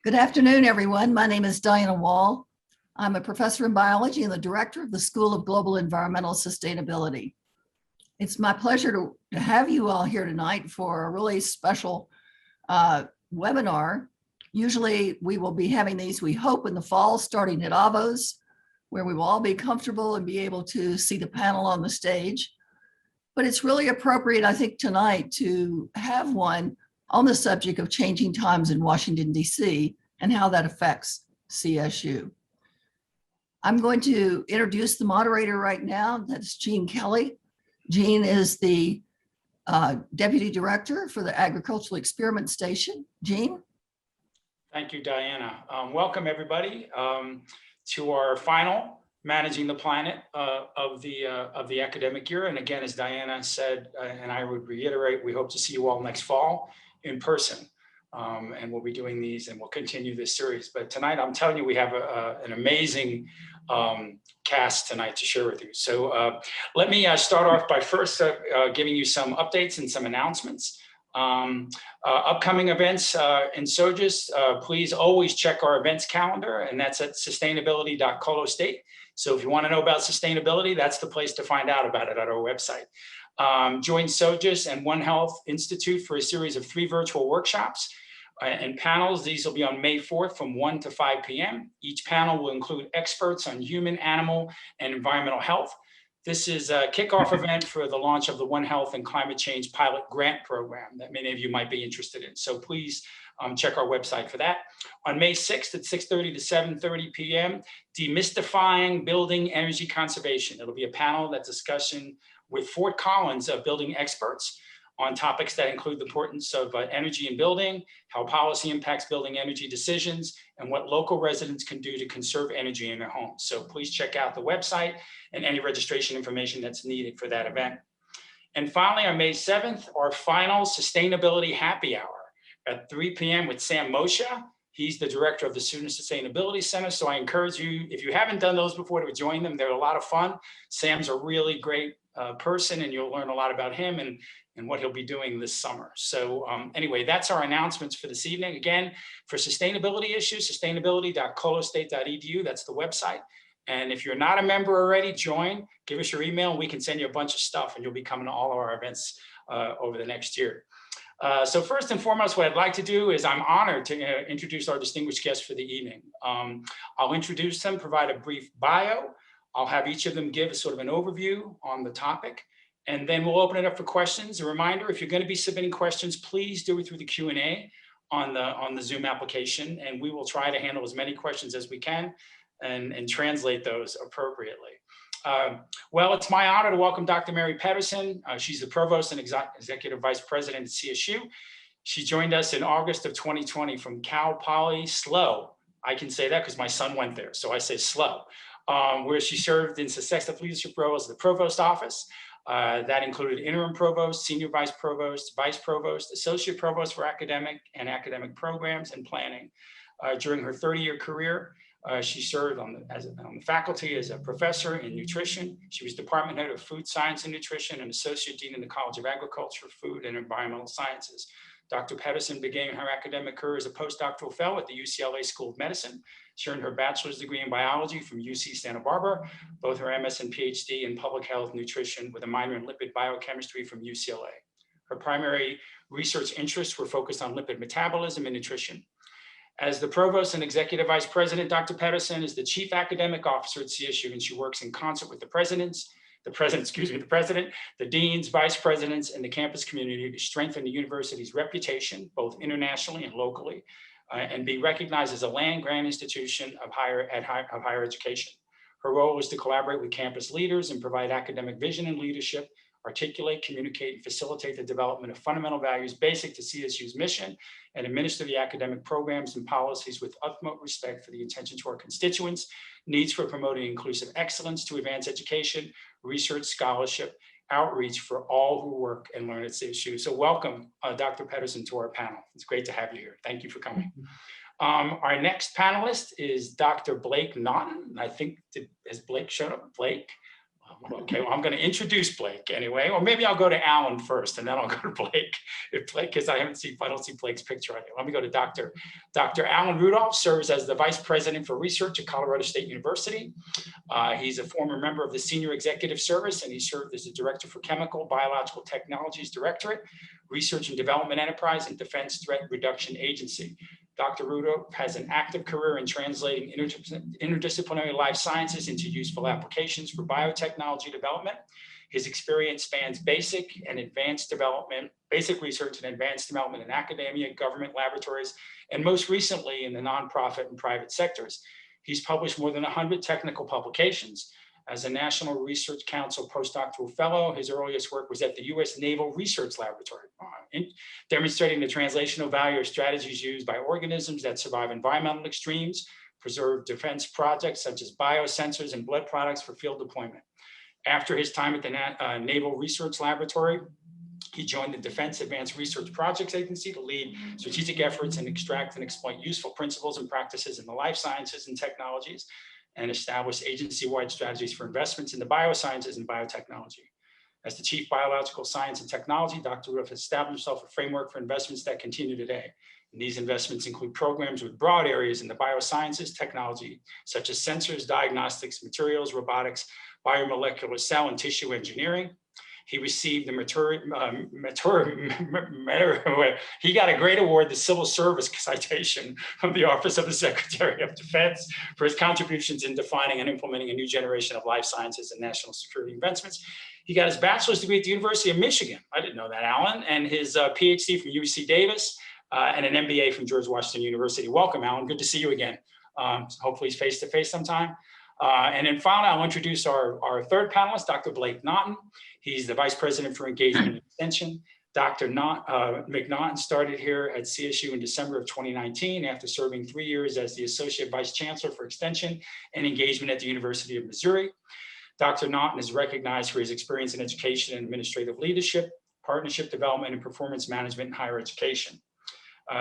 Good afternoon, everyone. My name is Diana Wall. I'm a professor in biology and the director of the School of Global Environmental Sustainability. It's my pleasure to have you all here tonight for a really special webinar. Usually we will be having these, we hope, in the fall, starting at Avos, where we will all be comfortable and be able to see the panel on the stage. But it's really appropriate, I think, tonight to have one on the subject of changing times in Washington, D.C. and how that affects CSU. I'm going to introduce the moderator right now. That's Jean Kelly. Jean is the Deputy Director for the Agricultural Experiment Station. Jean? Thank you, Diana. Welcome, everybody, to our final Managing the Planet of the academic year. And again, as Diana said, and I would reiterate, we hope to see you all next fall in person. And we'll be doing these and we'll continue this series. But tonight, I'm telling you, we have an amazing cast tonight to share with you. So let me start off by first giving you some updates and some announcements. Upcoming events in SOGIS, please always check our events calendar, and that's at sustainability.colostate. So if you want to know about sustainability, that's the place to find out about it at our website. Join SOGIS and One Health Institute for a series of 3 virtual workshops and panels. These will be on May 4th from 1 to 5 p.m. Each panel will include experts on human, animal, and environmental health. This is a kickoff event for the launch of the One Health and Climate Change Pilot Grant Program that many of you might be interested in. So please check our website for that. On May 6th at 6:30 to 7:30 p.m., Demystifying Building Energy Conservation. It'll be a panel that discussion with Fort Collins building experts on topics that include the importance of energy in building, how policy impacts building energy decisions, and what local residents can do to conserve energy in their homes. So please check out the website and any registration information that's needed for that event. And finally, on May 7th, our final Sustainability Happy Hour at 3 p.m. with Sam Moshe. He's the director of the Student Sustainability Center. So I encourage you, if you haven't done those before, to join them. They're a lot of fun. Sam's a really great person, and you'll learn a lot about him and what he'll be doing this summer. So anyway, that's our announcements for this evening. Again, for sustainability issues, sustainability.colostate.edu, that's the website. And if you're not a member already, join, give us your email, and we can send you a bunch of stuff, and you'll be coming to all of our events over the next year. So first and foremost, what I'd like to do is I'm honored to introduce our distinguished guests for the evening. I'll introduce them, provide a brief bio. I'll have each of them give a sort of an overview on the topic, and then we'll open it up for questions. A reminder, if you're going to be submitting questions, please do it through the Q&A on the Zoom application, and we will try to handle as many questions as we can and translate those appropriately. Well, it's my honor to welcome Dr. Mary Patterson. She's the Provost and Executive Vice President at CSU. She joined us in August of 2020 from Cal Poly SLO. I can say that because my son went there, so I say SLO. Where she served in successive leadership roles at the Provost Office. That included interim provost, senior vice provost, associate provost for academic programs and planning. During her 30-year career, she served on the faculty as a professor in nutrition. She was department head of food science and nutrition and associate dean in the College of Agriculture, Food, and Environmental Sciences. Dr. Patterson began her academic career as a postdoctoral fellow at the UCLA School of Medicine. She earned her bachelor's degree in biology from UC Santa Barbara, both her MS and PhD in public health nutrition with a minor in lipid biochemistry from UCLA. Her primary research interests were focused on lipid metabolism and nutrition. As the provost and executive vice president, Dr. Patterson is the chief academic officer at CSU, and she works in concert with the president, the deans, vice presidents, and the campus community to strengthen the university's reputation, both internationally and locally, and be recognized as a land-grant institution of higher education. Her role is to collaborate with campus leaders and provide academic vision and leadership, articulate, communicate, and facilitate the development of fundamental values basic to CSU's mission, and administer the academic programs and policies with utmost respect for the intention to our constituents, needs for promoting inclusive excellence to advance education, research, scholarship, outreach for all who work and learn at CSU. So welcome, Dr. Patterson, to our panel. It's great to have you here. Thank you for coming. Our next panelist is Dr. Blake Naughton. I think, has Blake shown up? Blake? Okay, well, I'm going to introduce Blake anyway, or maybe I'll go to Alan first and then I'll go to Blake. If Blake, because I don't see Blake's picture on here. Let me go to Dr. Alan Rudolph, serves as the Vice President for Research at Colorado State University. He's a former member of the Senior Executive Service, and he served as the Director for Chemical Biological Technologies Directorate, Research and Development Enterprise, and Defense Threat Reduction Agency. Dr. Rudolph has an active career in translating interdisciplinary life sciences into useful applications for biotechnology development. His experience spans basic research and advanced development in academia, government laboratories, and most recently in the nonprofit and private sectors. He's published more than 100 technical publications. As a National Research Council postdoctoral fellow, his earliest work was at the U.S. Naval Research Laboratory, demonstrating the translational value of strategies used by organisms that survive environmental extremes, preserve defense projects such as biosensors and blood products for field deployment. After his time at the Naval Research Laboratory, he joined the Defense Advanced Research Projects Agency to lead strategic efforts and extract and exploit useful principles and practices in the life sciences and technologies, and establish agency-wide strategies for investments in the biosciences and biotechnology. As the Chief Biological Science and Technology, Dr. Rudolph has established himself a framework for investments that continue today. And these investments include programs with broad areas in the biosciences, technology, such as sensors, diagnostics, materials, robotics, biomolecular cell and tissue engineering. He received the he got a great award, the Civil Service Citation from the Office of the Secretary of Defense for his contributions in defining and implementing a new generation of life sciences and national security investments. He got his bachelor's degree at the University of Michigan. I didn't know that, Alan, and his PhD from UC Davis and an MBA from George Washington University. Welcome, Alan. Good to see you again. Hopefully face-to-face sometime. And then finally, I'll introduce our third panelist, Dr. Blake Naughton. He's the Vice President for Engagement and Extension. Dr. Naughton started here at CSU in December of 2019 after serving 3 years as the Associate Vice Chancellor for Extension and Engagement at the University of Missouri. Dr. Naughton is recognized for his experience in education and administrative leadership, partnership development, and performance management in higher education.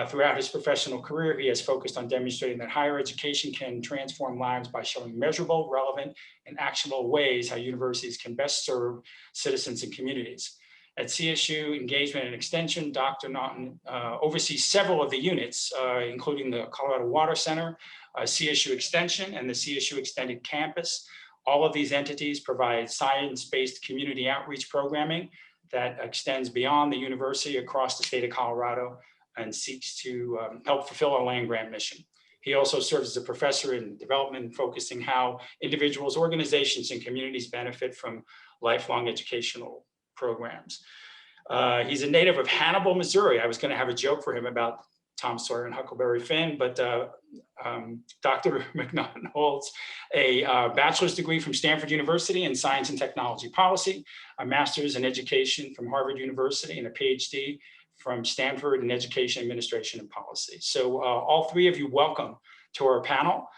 Throughout his professional career, he has focused on demonstrating that higher education can transform lives by showing measurable, relevant, and actionable ways how universities can best serve citizens and communities. At CSU Engagement and Extension, Dr. Naughton oversees several of the units, including the Colorado Water Center, CSU Extension, and the CSU Extended Campus. All of these entities provide science-based community outreach programming that extends beyond the university across the state of Colorado and seeks to help fulfill our land grant mission. He also serves as a professor in development, focusing how individuals, organizations, and communities benefit from lifelong educational programs. He's a native of Hannibal, Missouri. I was going to have a joke for him about Tom Sawyer and Huckleberry Finn, but Dr. McNaughton holds a bachelor's degree from Stanford University in Science and Technology Policy, a master's in education from Harvard University, and a PhD from Stanford in Education Administration and Policy. So all three of you, welcome to our panel.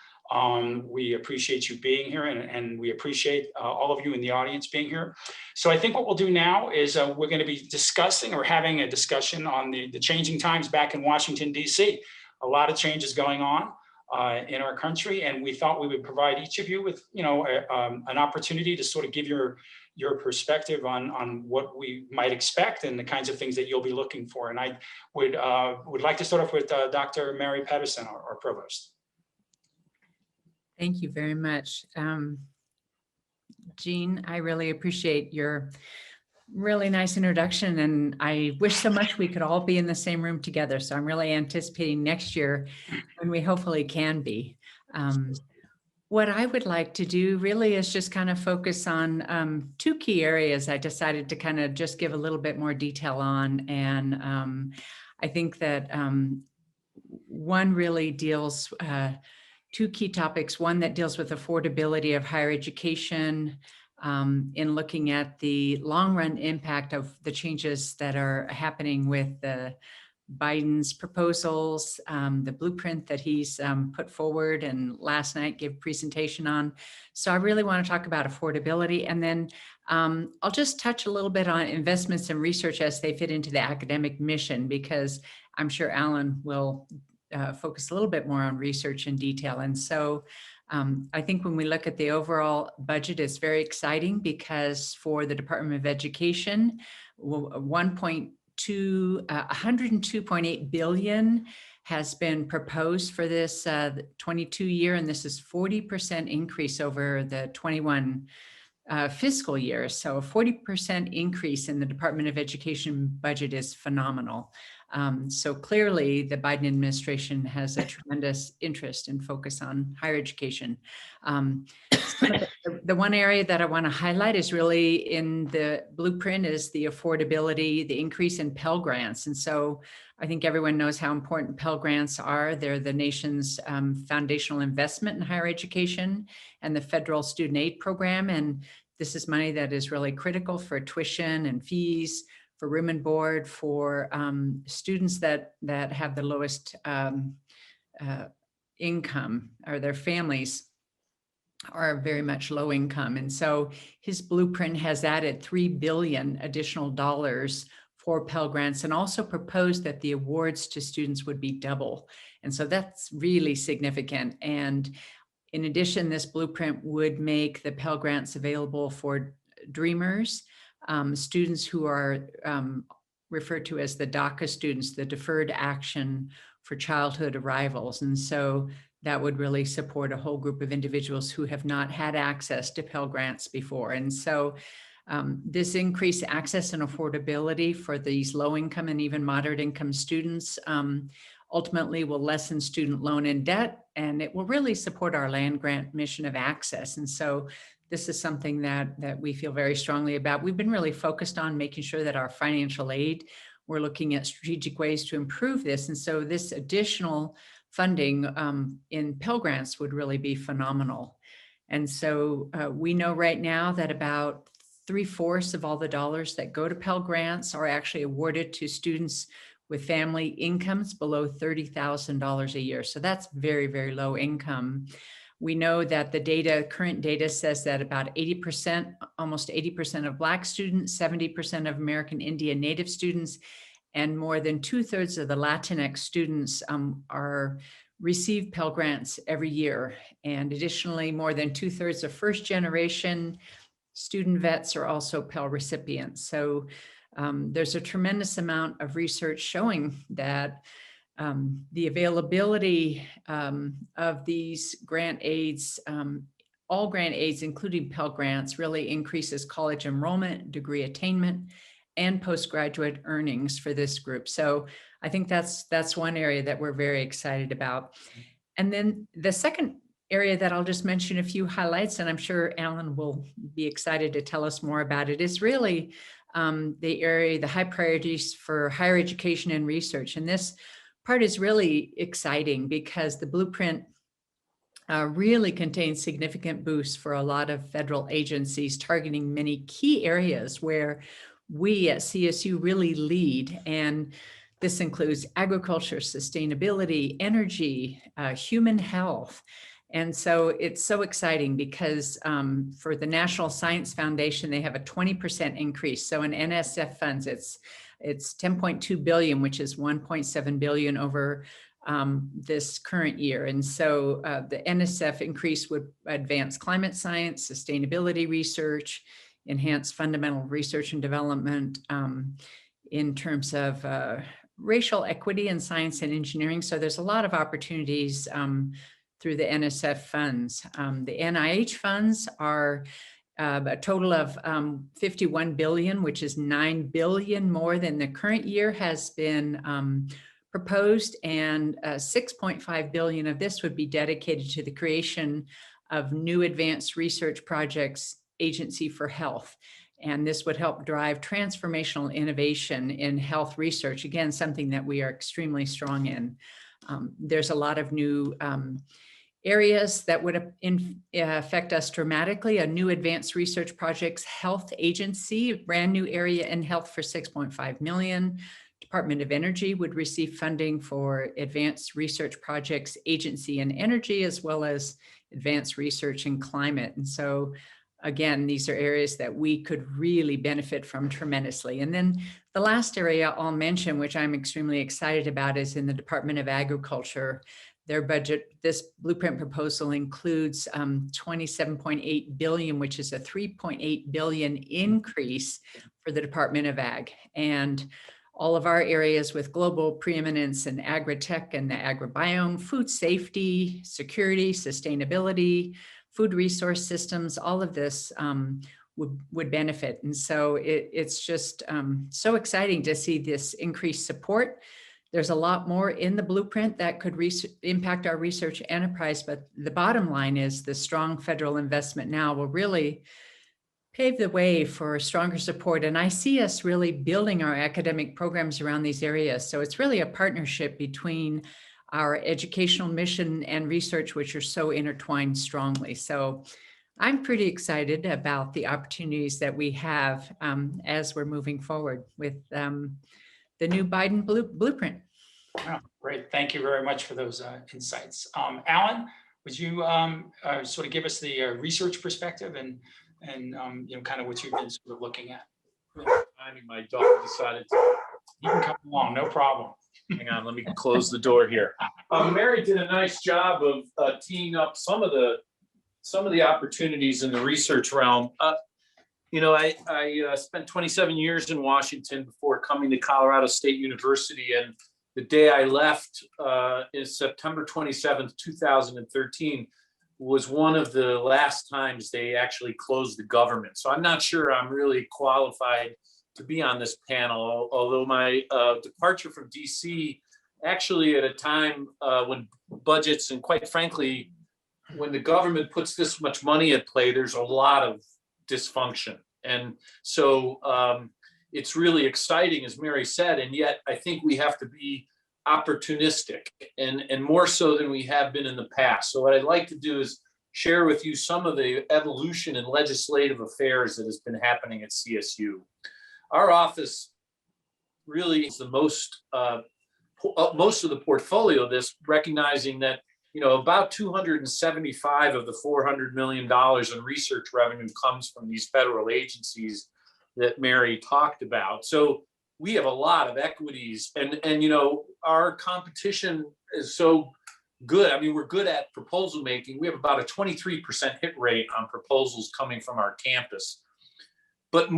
We appreciate you being here, and we appreciate all of you in the audience being here. So I think what we'll do now is we're going to be discussing or having a discussion on the changing times back in Washington, D.C. A lot of changes going on in our country, and we thought we would provide each of you with an opportunity to sort of give your perspective on what we might expect and the kinds of things that you'll be looking for. And I would like to start off with Dr. Mary Patterson, our provost. Thank you very much. Jean, I really appreciate your really nice introduction, and I wish so much we could all be in the same room together. So I'm really anticipating next year when we hopefully can be. What I would like to do really is just kind of focus on two key areas I decided to kind of just give a little bit more detail on. And I think that one really deals, two key topics, one that deals with affordability of higher education, in looking at the long run impact of the changes that are happening with Biden's proposals, the blueprint that he's put forward and last night gave a presentation on. So I really want to talk about affordability. And then I'll just touch a little bit on investments and research as they fit into the academic mission, because I'm sure Alan will focus a little bit more on research and detail. And so I think when we look at the overall budget, it's very exciting because for the Department of Education, 102.8 billion has been proposed for this 22 year, and this is 40% increase over the 21 fiscal year. So a 40% increase in the Department of Education budget is phenomenal. So clearly the Biden administration has a tremendous interest and focus on higher education. The one area that I want to highlight is really in the blueprint is the affordability, the increase in Pell Grants. And so I think everyone knows how important Pell Grants are. They're the nation's foundational investment in higher education and the federal student aid program. And this is money that is really critical for tuition and fees, for room and board, for students that have the lowest income, or their families are very much low income. And so his blueprint has added $3 billion additional dollars for Pell Grants, and also proposed that the awards to students would be double. And so that's really significant. And in addition, this blueprint would make the Pell Grants available for Dreamers, students who are referred to as the DACA students, the Deferred Action for Childhood Arrivals. And so that would really support a whole group of individuals who have not had access to Pell Grants before. And so this increased access and affordability for these low income and even moderate income students ultimately will lessen student loan and debt, and it will really support our land grant mission of access. And so this is something that we feel very strongly about. We've been really focused on making sure that our financial aid, we're looking at strategic ways to improve this. And so this additional funding in Pell Grants would really be phenomenal. And so we know right now that about 3/4 of all the dollars that go to Pell Grants are actually awarded to students with family incomes below $30,000 a year. So that's very, very low income. We know that the current data says that about 80%, almost 80% of Black students, 70% of American Indian Native students, and more than 2/3 of the Latinx students receive Pell Grants every year. And additionally, more than 2/3 of first generation student vets are also Pell recipients. So there's a tremendous amount of research showing that the availability of these grant aids, all grant aids, including Pell Grants, really increases college enrollment, degree attainment, and postgraduate earnings for this group. So I think that's one area that we're very excited about. And then the second area that I'll just mention a few highlights, and I'm sure Alan will be excited to tell us more about it, is really the high priorities for higher education and research. And this part is really exciting because the blueprint really contains significant boosts for a lot of federal agencies, targeting many key areas where we at CSU really lead. And this includes agriculture, sustainability, energy, human health. And so it's so exciting because for the National Science Foundation, they have a 20% increase. So in NSF funds, it's 10.2 billion, which is 1.7 billion over this current year. And so the NSF increase would advance climate science, sustainability research, enhance fundamental research and development in terms of racial equity in science and engineering. So there's a lot of opportunities through the NSF funds. The NIH funds are a total of 51 billion, which is 9 billion more than the current year has been proposed, and 6.5 billion of this would be dedicated to the creation of new advanced research projects agency for health. And this would help drive transformational innovation in health research, again, something that we are extremely strong in. There's a lot of new areas that would affect us dramatically. A new advanced research projects health agency, brand new area in health for 6.5 million. Department of Energy would receive funding for advanced research projects agency in energy, as well as advanced research in climate. And so again, these are areas that we could really benefit from tremendously. And then the last area I'll mention, which I'm extremely excited about, is in the Department of Agriculture. Their budget, this blueprint proposal includes 27.8 billion, which is a 3.8 billion increase for the Department of Ag. And all of our areas with global preeminence in agri-tech and the agribiome, food safety, security, sustainability, food resource systems, all of this would benefit. And so it's just so exciting to see this increased support. There's a lot more in the blueprint that could impact our research enterprise, but the bottom line is the strong federal investment now will really pave the way for stronger support. And I see us really building our academic programs around these areas. So it's really a partnership between our educational mission and research, which are so intertwined strongly. So I'm pretty excited about the opportunities that we have as we're moving forward with the new Biden blueprint. Wow, great. Thank you very much for those insights. Alan, would you sort of give us the research perspective and kind of what you've been sort of looking at? My dog decided to. You can come along, no problem. Hang on, let me close the door here. Mary did a nice job of teeing up some of the opportunities in the research realm. I spent 27 years in Washington before coming to Colorado State University, and the day I left is September 27th, 2013, was one of the last times they actually closed the government. So I'm not sure I'm really qualified to be on this panel, although my departure from DC actually at a time when budgets and quite frankly, when the government puts this much money at play, there's a lot of dysfunction. And so it's really exciting, as Mary said, and yet I think we have to be opportunistic and more so than we have been in the past. So what I'd like to do is share with you some of the evolution in legislative affairs that has been happening at CSU. Our office really is the most of the portfolio of this, recognizing that about 275 of the $400 million in research revenue comes from these federal agencies that Mary talked about. So we have a lot of equities, and our competition is so good. I mean, we're good at proposal making. We have about a 23% hit rate on proposals coming from our campus. But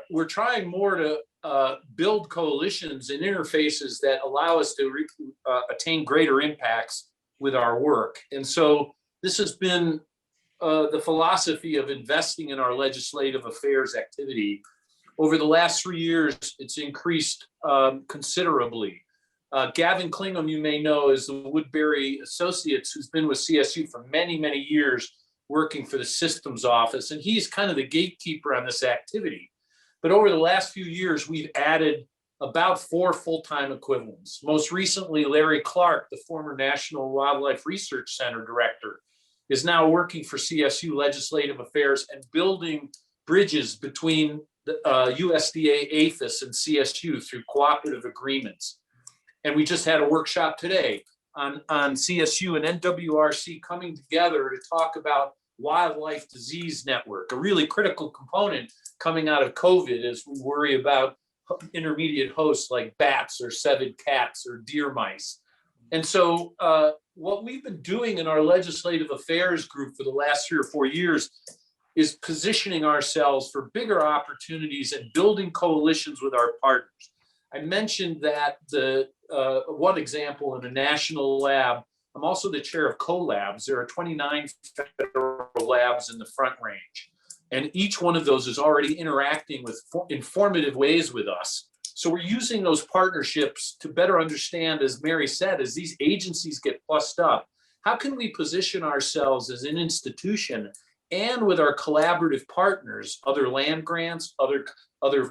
we're trying more to build coalitions and interfaces that allow us to attain greater impacts with our work. And so this has been the philosophy of investing in our legislative affairs activity. Over the last 3 years, it's increased considerably. Gavin Klingham, you may know, is the Woodbury Associates, who's been with CSU for many, many years, working for the systems office, and he's kind of the gatekeeper on this activity. But over the last few years, we've added about 4 full-time equivalents. Most recently, Larry Clark, the former National Wildlife Research Center director, is now working for CSU Legislative Affairs and building bridges between the USDA, APHIS, and CSU through cooperative agreements. And we just had a workshop today on CSU and NWRC coming together to talk about wildlife disease network, a really critical component coming out of COVID as we worry about intermediate hosts like bats or sevid cats or deer mice. And so what we've been doing in our legislative affairs group for the last 3 or 4 years is positioning ourselves for bigger opportunities and building coalitions with our partners. I mentioned that the one example in a national lab, I'm also the chair of CoLabs. There are 29 federal labs in the Front Range, and each one of those is already interacting with informative ways with us. So we're using those partnerships to better understand, as Mary said, as these agencies get plussed up, how can we position ourselves as an institution and with our collaborative partners, other land grants, other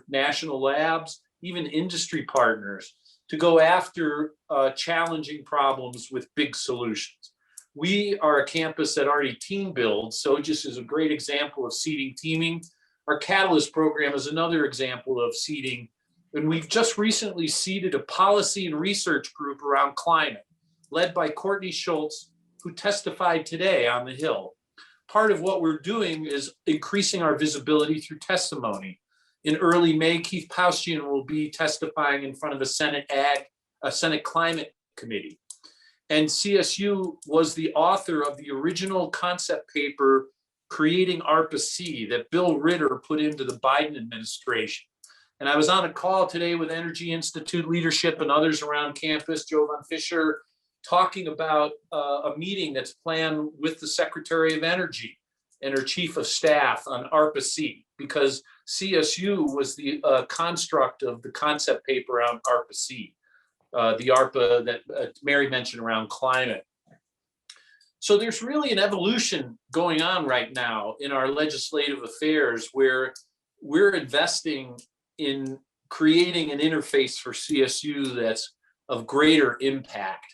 national labs, even industry partners, to go after challenging problems with big solutions. We are a campus that already team builds, so just is a great example of seeding teaming. Our Catalyst program is another example of seeding, and we've just recently seeded a policy and research group around climate, led by Courtney Schultz, who testified today on the Hill. part of what we're doing is increasing our visibility through testimony. In early May, Keith Paustian will be testifying in front of a Senate Climate Committee. And CSU was the author of the original concept paper creating ARPA-C that Bill Ritter put into the Biden administration. And I was on a call today with Energy Institute leadership and others around campus, Jovan Fisher, talking about a meeting that's planned with the Secretary of Energy and her Chief of Staff on ARPA-C, because CSU was the construct of the concept paper on ARPA-C, the ARPA that Mary mentioned around climate. So there's really an evolution going on right now in our legislative affairs where we're investing in creating an interface for CSU that's of greater impact.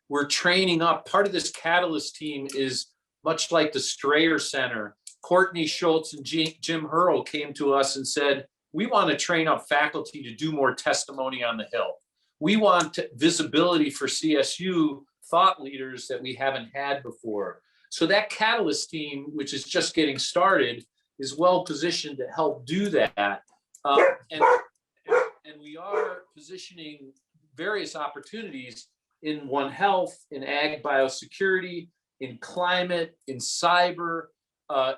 We're training up. Part of this Catalyst team is much like the Strayer Center. Courtney Schultz and Jim Hurl came to us and said, we want to train up faculty to do more testimony on the Hill. We want visibility for CSU thought leaders that we haven't had before. So that Catalyst team, which is just getting started, is well positioned to help do that. And we are positioning various opportunities in One Health, in ag biosecurity, in climate, in cyber,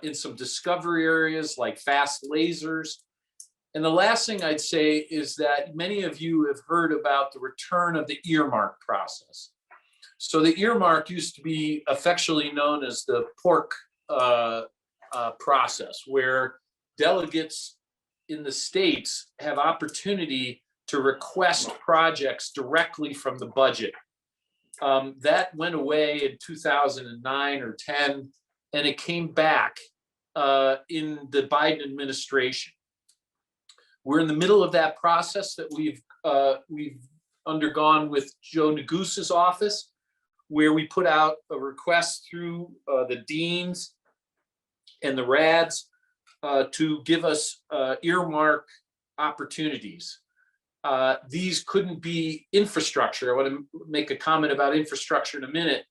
in some discovery areas like fast lasers. And the last thing I'd say is that many of you have heard about the return of the Earmark process. So the Earmark used to be affectionately known as the pork process, where delegates in the states have opportunity to request projects directly from the budget. That went away in 2009 or 10, and it came back in the Biden administration. We're in the middle of that process that we've undergone with Joe Negus's office, where we put out a request through the deans and the RADs to give us earmark opportunities. These couldn't be infrastructure. I want to make a comment about infrastructure in a minute,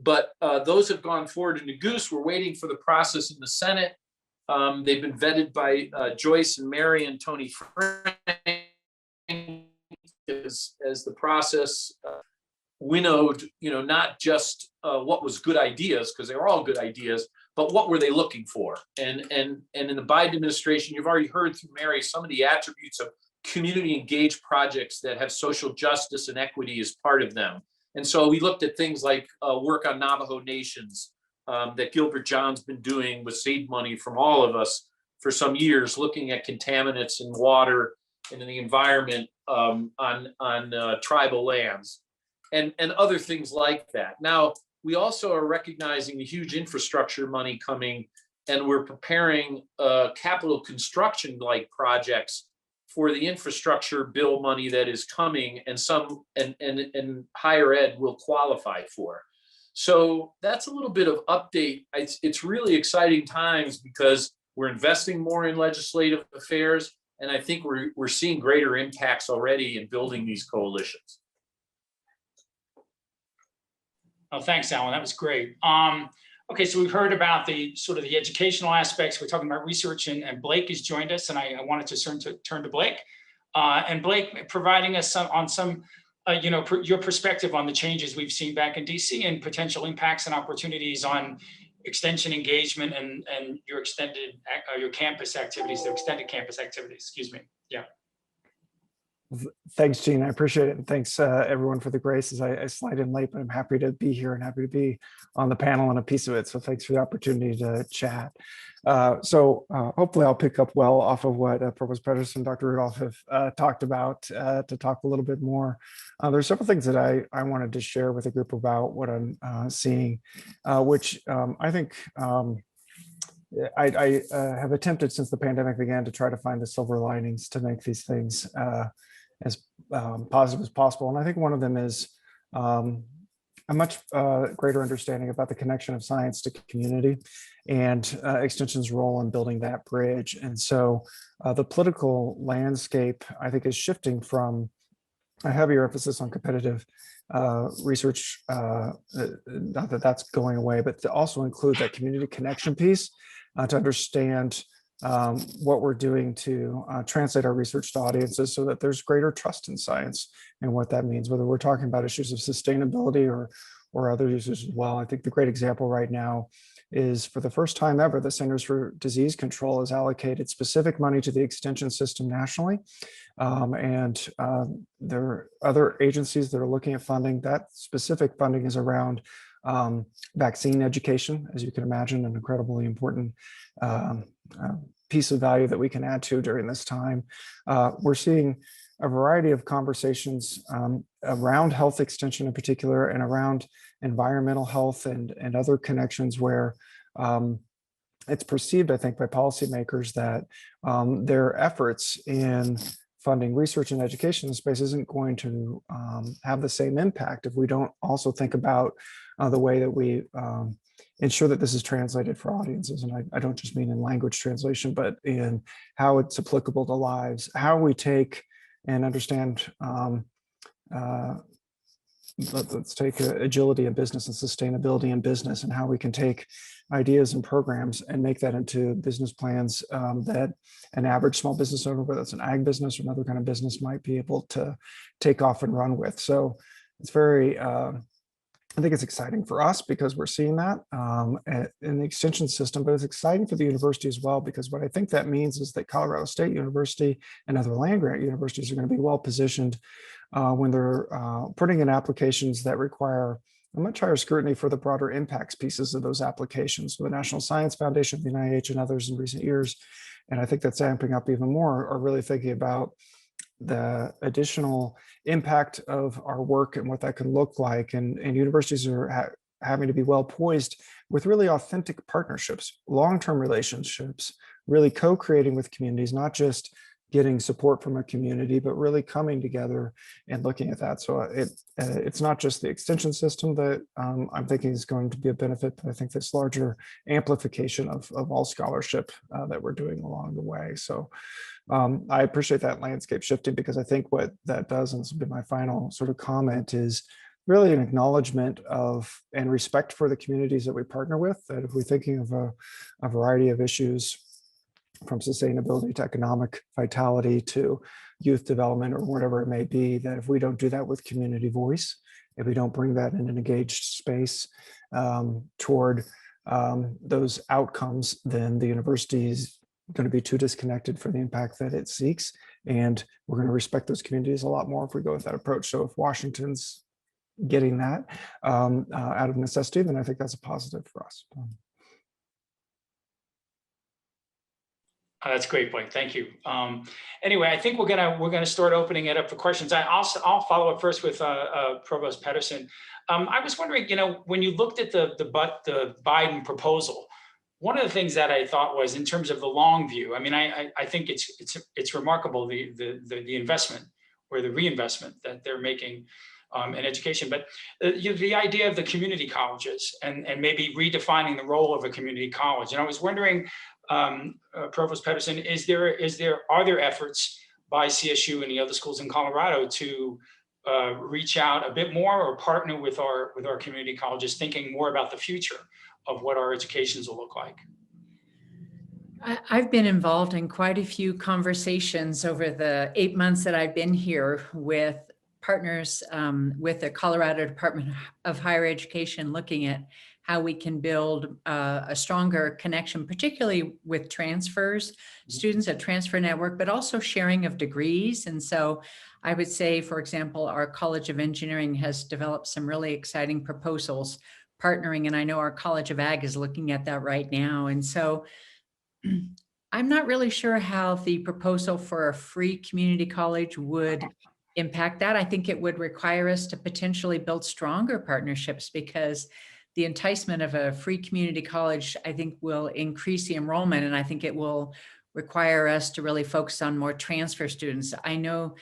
but those have gone forward in Negus. We're waiting for the process in the Senate. They've been vetted by Joyce and Mary and Tony Frank as the process winnowed, not just what was good ideas, because they were all good ideas, but what were they looking for? And in the Biden administration, you've already heard through Mary some of the attributes of community engaged projects that have social justice and equity as part of them. And so we looked at things like work on Navajo nations that Gilbert John's been doing with seed money from all of us for some years, looking at contaminants in water and in the environment on tribal lands and other things like that. Now, we also are recognizing the huge infrastructure money coming, and we're preparing capital construction like projects for the infrastructure bill money that is coming, and some and higher ed will qualify for. So that's a little bit of update. It's really exciting times because we're investing more in legislative affairs, and I think we're seeing greater impacts already in building these coalitions. Oh, thanks, Alan. That was great. Okay, so we've heard about the sort of the educational aspects. We're talking about research, and Blake has joined us, and I wanted to turn to Blake. And Blake, providing us some your perspective on the changes we've seen back in DC and potential impacts and opportunities on extension engagement and your your campus activities, the extended campus activities. Excuse me. Yeah. Thanks, Gene. I appreciate it. And thanks everyone for the grace as I slide in late, but I'm happy to be here and happy to be on the panel and a piece of it. So thanks for the opportunity to chat. Hopefully I'll pick up well off of what Provost Patterson and Dr. Rudolph have talked about to talk a little bit more. There's several things that I wanted to share with the group about what I'm seeing, which I think I have attempted since the pandemic began to try to find the silver linings to make these things as positive as possible. And I think one of them is a much greater understanding about the connection of science to community and Extension's role in building that bridge. And so the political landscape, I think, is shifting from a heavier emphasis on competitive research, not that that's going away, but to also include that community connection piece to understand what we're doing to translate our research to audiences so that there's greater trust in science and what that means, whether we're talking about issues of sustainability or other issues as well. I think the great example right now is, for the first time ever, the Centers for Disease Control has allocated specific money to the extension system nationally. And there are other agencies that are looking at funding. That specific funding is around vaccine education, as you can imagine, an incredibly important piece of value that we can add to during this time. We're seeing a variety of conversations around health extension in particular, and around environmental health and other connections where it's perceived, I think, by policymakers that their efforts in funding research and education in space isn't going to have the same impact if we don't also think about the way that we ensure that this is translated for audiences. And I don't just mean in language translation, but in how it's applicable to lives, how we take and understand, let's take agility in business and sustainability in business, and how we can take ideas and programs and make that into business plans that an average small business owner, whether it's an ag business or another kind of business, might be able to take off and run with. So it's very, I think it's exciting for us because we're seeing that in the extension system, but it's exciting for the university as well, because what I think that means is that Colorado State University and other land-grant universities are going to be well positioned when they're putting in applications that require a much higher scrutiny for the broader impacts pieces of those applications. So the National Science Foundation, the NIH, and others in recent years, and I think that's amping up even more, are really thinking about the additional impact of our work and what that can look like. And universities are having to be well poised with really authentic partnerships, long-term relationships, really co-creating with communities, not just getting support from a community, but really coming together and looking at that. So it's not just the extension system that I'm thinking is going to be a benefit, but I think this larger amplification of all scholarship that we're doing along the way. So I appreciate that landscape shifting, because I think what that does, and this will be my final sort of comment, is really an acknowledgement of and respect for the communities that we partner with. That if we're thinking of a variety of issues, from sustainability to economic vitality to youth development or whatever it may be, that if we don't do that with community voice, if we don't bring that in an engaged space toward those outcomes, then the university is going to be too disconnected for the impact that it seeks. And we're going to respect those communities a lot more if we go with that approach. So if Washington's getting that out of necessity, then I think that's a positive for us. That's great, Blake. Thank you. Anyway, I think we're gonna start opening it up for questions. I'll follow up first with Provost Patterson. I was wondering, when you looked at the Biden proposal, one of the things that I thought was, in terms of the long view, I mean, I think it's remarkable the investment or the reinvestment that they're making in education, but the idea of the community colleges and maybe redefining the role of a community college. And I was wondering, Provost Patterson, are there efforts by CSU and the other schools in Colorado to reach out a bit more or partner with our community colleges, thinking more about the future of what our educations will look like? I've been involved in quite a few conversations over the 8 months that I've been here with partners with the Colorado Department of Higher Education, looking at how we can build a stronger connection, particularly with transfers, students, a transfer network, but also sharing of degrees. And so I would say, for example, our College of Engineering has developed some really exciting proposals partnering, and I know our College of Ag is looking at that right now. And so I'm not really sure how the proposal for a free community college would impact that. I think it would require us to potentially build stronger partnerships, because the enticement of a free community college, I think, will increase the enrollment, and I think it will require us to really focus on more transfer students. I know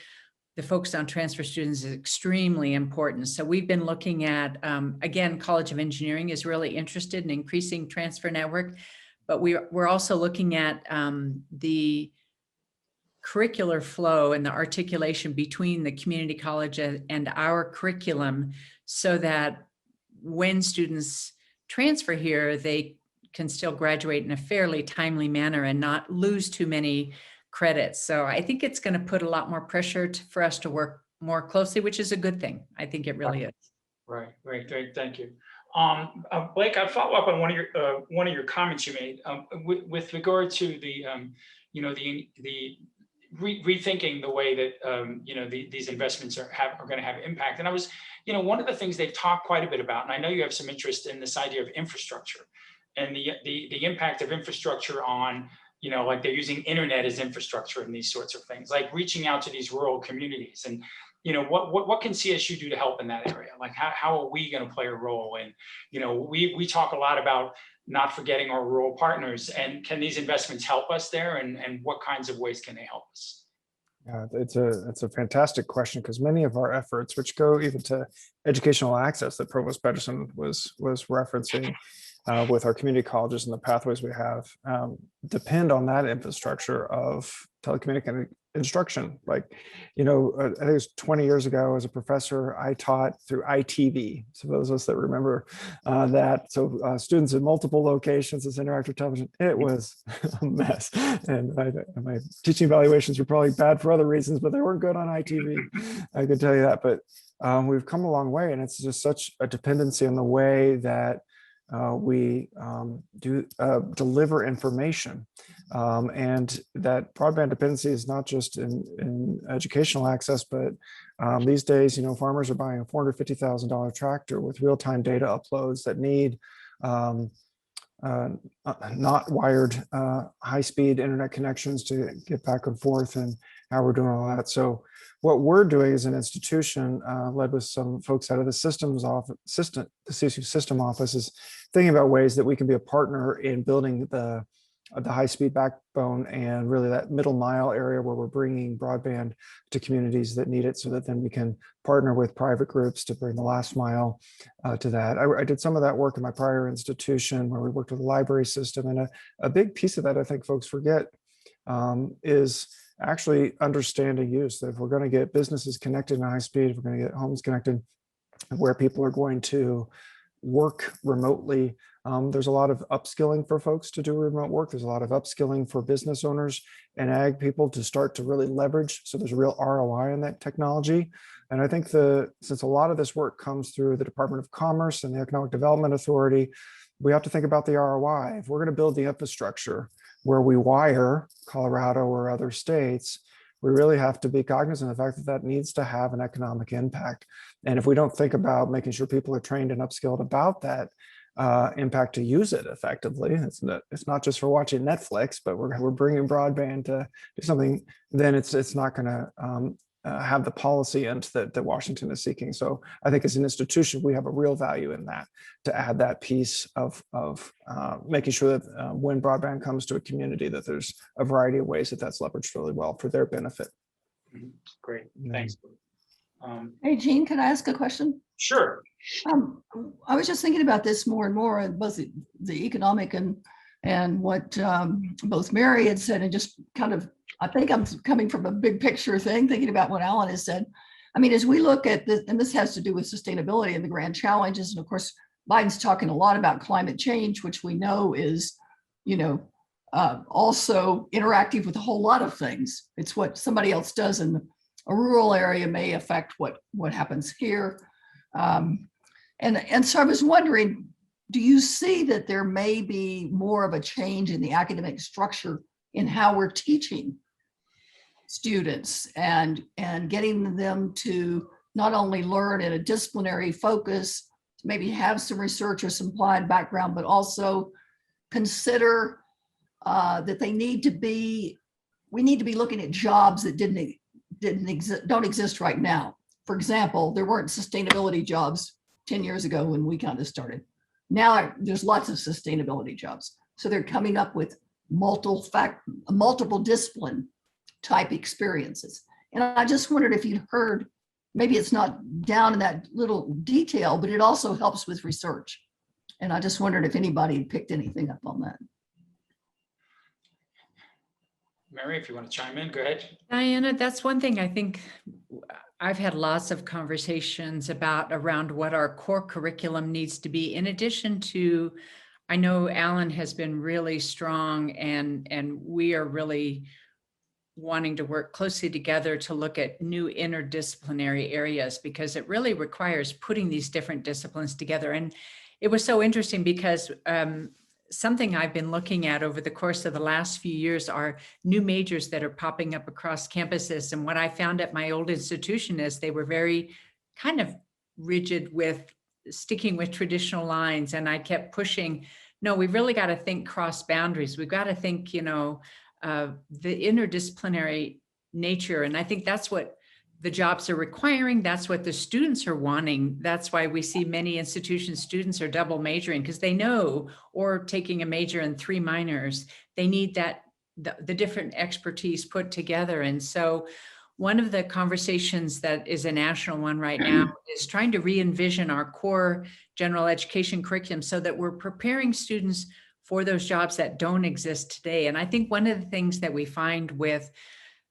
the focus on transfer students is extremely important. So we've been looking at, again, College of Engineering is really interested in increasing transfer network, but we're also looking at the curricular flow and the articulation between the community college and our curriculum, so that when students transfer here, they can still graduate in a fairly timely manner and not lose too many credits. So I think it's going to put a lot more pressure for us to work more closely, which is a good thing. I think it really is. Right, great, thank you. Blake, I'll follow up on one of your comments you made with regard to the rethinking the way that these investments are going to have impact. And I was, one of the things they've talked quite a bit about, and I know you have some interest in this idea of infrastructure and the impact of infrastructure on, like they're using internet as infrastructure and these sorts of things, like reaching out to these rural communities. And what can CSU do to help in that area? Like how are we going to play a role? And we talk a lot about not forgetting our rural partners, and can these investments help us there? And what kinds of ways can they help us? Yeah, it's a fantastic question, because many of our efforts, which go even to educational access that Provost Patterson was referencing with our community colleges and the pathways we have, depend on that infrastructure of telecommunicated instruction. Like, I think it was 20 years ago as a professor, I taught through ITV. So those of us that remember that, so students in multiple locations as interactive television, it was a mess. And my teaching evaluations were probably bad for other reasons, but they weren't good on ITV. I can tell you that. But we've come a long way, and it's just such a dependency on the way that we deliver information, and that broadband dependency is not just in educational access, but these days, farmers are buying a $450,000 tractor with real-time data uploads that need not wired high-speed internet connections to get back and forth, and how we're doing all that. So what we're doing as an institution, led with some folks out of the systems office, the CSU system office, is thinking about ways that we can be a partner in building the high-speed backbone and really that middle mile area where we're bringing broadband to communities that need it, so that then we can partner with private groups to bring the last mile to that. I did some of that work in my prior institution where we worked with the library system, and a big piece of that I think folks forget is actually understanding use. That if we're going to get businesses connected in high speed, if we're going to get homes connected where people are going to work remotely, there's a lot of upskilling for folks to do remote work. There's a lot of upskilling for business owners and ag people to start to really leverage. So there's a real ROI in that technology. And I think since a lot of this work comes through the Department of Commerce and the Economic Development Authority, we have to think about the ROI. If we're going to build the infrastructure where we wire Colorado or other states, we really have to be cognizant of the fact that that needs to have an economic impact. And if we don't think about making sure people are trained and upskilled about that impact to use it effectively, it's not just for watching Netflix, but we're bringing broadband to do something, then it's not going to have the policy end that Washington is seeking. So I think as an institution, we have a real value in that, to add that piece of making sure that when broadband comes to a community, that there's a variety of ways that that's leveraged really well for their benefit. Great, thanks. Hey, Jean, can I ask a question? Sure. I was just thinking about this more and more, both the economic and what both Mary had said, and just kind of, I think I'm coming from a big picture thing, thinking about what Alan has said. I mean, as we look at this, and this has to do with sustainability and the grand challenges, and of course, Biden's talking a lot about climate change, which we know is, also interactive with a whole lot of things. It's what somebody else does in a rural area may affect what happens here. And so I was wondering, do you see that there may be more of a change in the academic structure in how we're teaching students and getting them to not only learn in a disciplinary focus, maybe have some research or some applied background, but also consider that we need to be looking at jobs that don't exist right now. For example, there weren't sustainability jobs 10 years ago when we kind of started. Now there's lots of sustainability jobs. So they're coming up with multiple discipline type experiences. And I just wondered if you'd heard, maybe it's not down in that little detail, but it also helps with research. And I just wondered if anybody picked anything up on that. Mary, if you want to chime in, go ahead. Diana, that's one thing I think I've had lots of conversations about around what our core curriculum needs to be. In addition to, I know Alan has been really strong and we are really wanting to work closely together to look at new interdisciplinary areas, because it really requires putting these different disciplines together. And it was so interesting because something I've been looking at over the course of the last few years are new majors that are popping up across campuses. And what I found at my old institution is they were very kind of rigid with sticking with traditional lines. And I kept pushing, no, we've really got to think cross boundaries. We've got to think, the interdisciplinary nature. And I think that's what the jobs are requiring. That's what the students are wanting. That's why we see many institutions, students are double majoring because they know, or taking a major and 3 minors, they need that, the different expertise put together. And so one of the conversations that is a national one right now is trying to re-envision our core general education curriculum so that we're preparing students for those jobs that don't exist today. And I think one of the things that we find with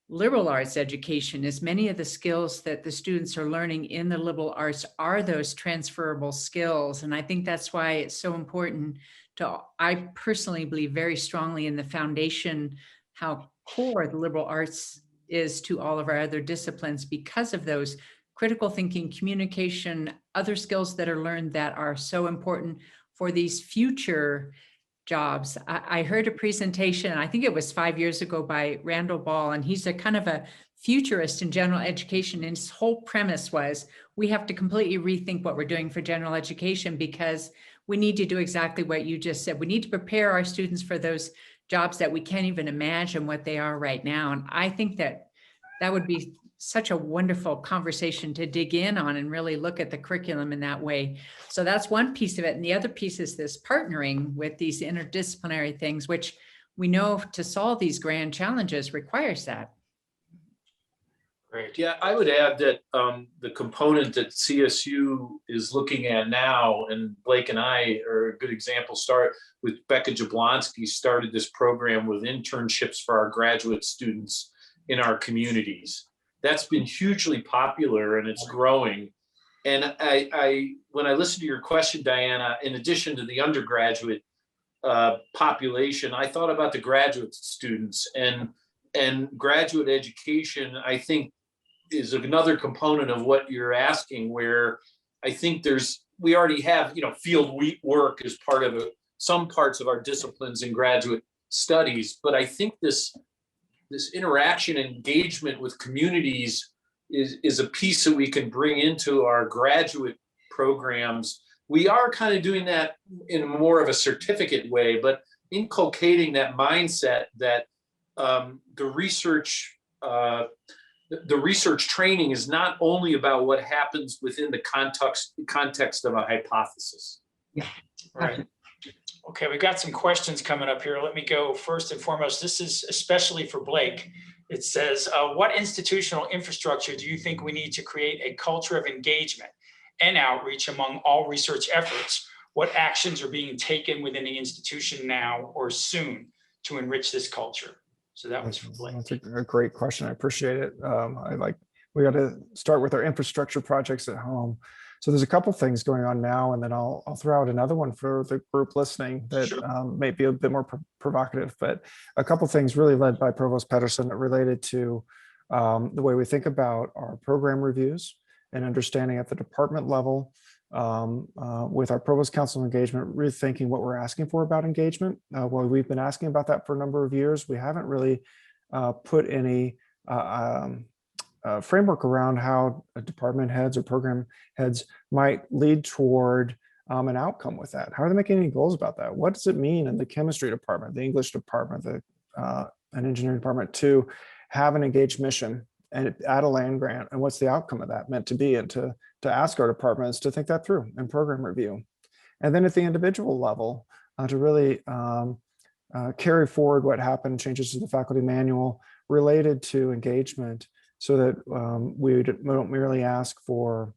liberal arts education is many of the skills that the students are learning in the liberal arts are those transferable skills. And I think that's why it's so important to, I personally believe very strongly in the foundation, how core the liberal arts is to all of our other disciplines, because of those critical thinking, communication, other skills that are learned that are so important for these future jobs. I heard a presentation, I think it was 5 years ago, by Randall Ball, and he's a kind of a futurist in general education. And his whole premise was we have to completely rethink what we're doing for general education, because we need to do exactly what you just said. We need to prepare our students for those jobs that we can't even imagine what they are right now. And I think that that would be such a wonderful conversation to dig in on and really look at the curriculum in that way. So that's one piece of it. And the other piece is this partnering with these interdisciplinary things, which we know to solve these grand challenges requires that. Great. Yeah, I would add that the component that CSU is looking at now, and Blake and I are a good example, start with Becca Jablonski, started this program with internships for our graduate students in our communities. That's been hugely popular and it's growing. And when I listened to your question, Diana, in addition to the undergraduate population, I thought about the graduate students, and graduate education, I think, is another component of what you're asking, where I think we already have, field work as part of some parts of our disciplines in graduate studies. But I think this interaction and engagement with communities is a piece that we can bring into our graduate programs. We are kind of doing that in more of a certificate way, but inculcating that mindset that the research training is not only about what happens within the context of a hypothesis. Yeah. Right. Okay, we've got some questions coming up here. Let me go first and foremost. This is especially for Blake. It says, what institutional infrastructure do you think we need to create a culture of engagement and outreach among all research efforts? What actions are being taken within the institution now or soon to enrich this culture? So that was for Blake. That's a great question. I appreciate it. We got to start with our infrastructure projects at home. So there's a couple things going on now, and then I'll throw out another one for the group listening that Sure. may be a bit more provocative, but a couple things really led by Provost Patterson related to the way we think about our program reviews and understanding at the department level with our Provost Council engagement, rethinking what we're asking for about engagement. Well, we've been asking about that for a number of years. We haven't really put any framework around how department heads or program heads might lead toward an outcome with that. How are they making any goals about that? What does it mean in the chemistry department, the English department, an engineering department to have an engaged mission and add a land grant? And what's the outcome of that meant to be? And to ask our departments to think that through in program review. And then at the individual level, to really carry forward what happened, changes to the faculty manual related to engagement, so that we don't merely ask for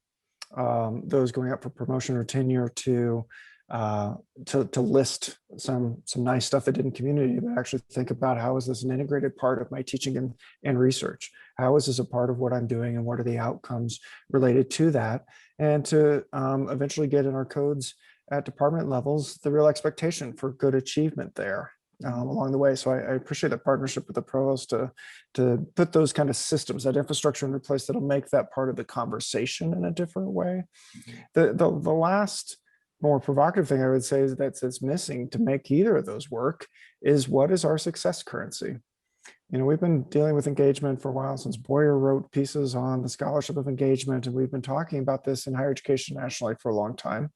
those going up for promotion or tenure to to list some nice stuff they did in community, but actually think about how is this an integrated part of my teaching and research? How is this a part of what I'm doing, and what are the outcomes related to that? And to eventually get in our codes at department levels the real expectation for good achievement there along the way. So I appreciate the partnership with the provost to put those kind of systems, that infrastructure into place that'll make that part of the conversation in a different way. The last more provocative thing I would say is that's missing to make either of those work is, what is our success currency? You know, we've been dealing with engagement for a while, since Boyer wrote pieces on the scholarship of engagement, and we've been talking about this in higher education nationally for a long time.